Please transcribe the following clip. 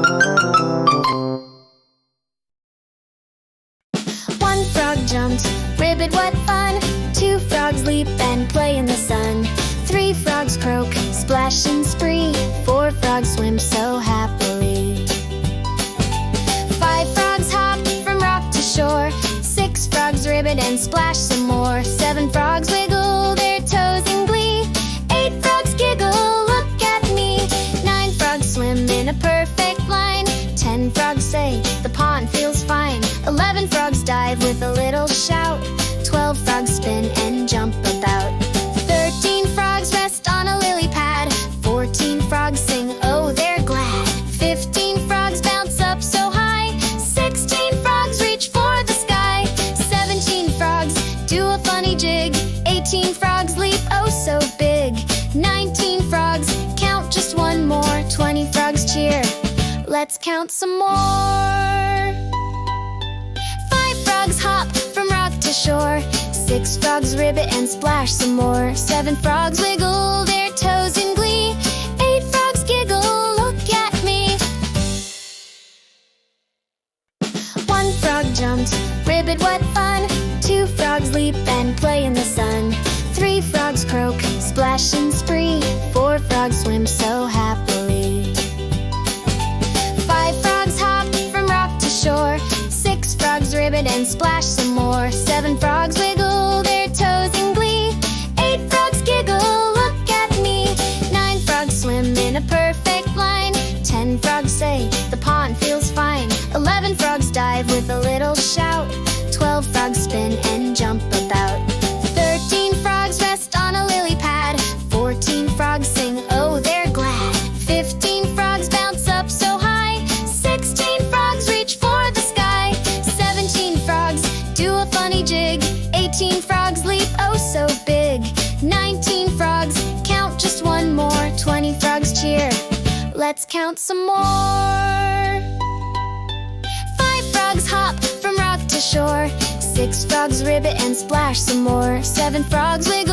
One frog jumped, ribbit, what fun! Two frogs leap and play in the sun. Three frogs croak, splash and spree. Four frogs swim so happily. Five frogs hop from rock to shore. Six frogs ribbit and splash some more. Seven frogs wiggle their toes in glee. Eight frogs giggle, look at me. Nine frogs swim in a perfect line. 10 frogs say, the pond feels fine. 11 frogs dive with a little shout. 12 frogs spin and jump about. 13 frogs rest on a lily pad. 14 frogs sing, oh they're glad. 15 frogs bounce up so high. 16 frogs reach for the sky. 17 frogs do a funny jig. 18 frogs leap oh so big. 19 frogs count just one more. 20 frogs cheer, let's count some more. 5 frogs hop from rock to shore. 6 frogs ribbit and splash some more. 7 frogs wiggle their toes in glee. 8 frogs giggle, look at me. One frog jumped, ribbit, what fun! 2 frogs leap and play in the sun. 3 frogs croak, splash and spree. 4 frogs swim so happily. 5 frogs hop from rock to shore. 6 frogs ribbit and splash some more. 7 frogs wiggle their toes in glee. 8 frogs giggle, look at me. 9 frogs swim in a perfect line. 10 frogs say, the pond feels fine. 11 frogs dive with a little shout. 12 frogs spin and jump about. 13 frogs rest on a lily pad. 14 frogs sing, oh they're glad. 15 frogs bounce up so high. 16 frogs reach for the sky. 17 frogs do a funny jig. 18 frogs leap oh so big. 19 frogs count just one more. 20 frogs cheer, let's count some more. 5 frogs hop from rock to shore. 6 frogs ribbit and splash some more. 7 frogs wiggle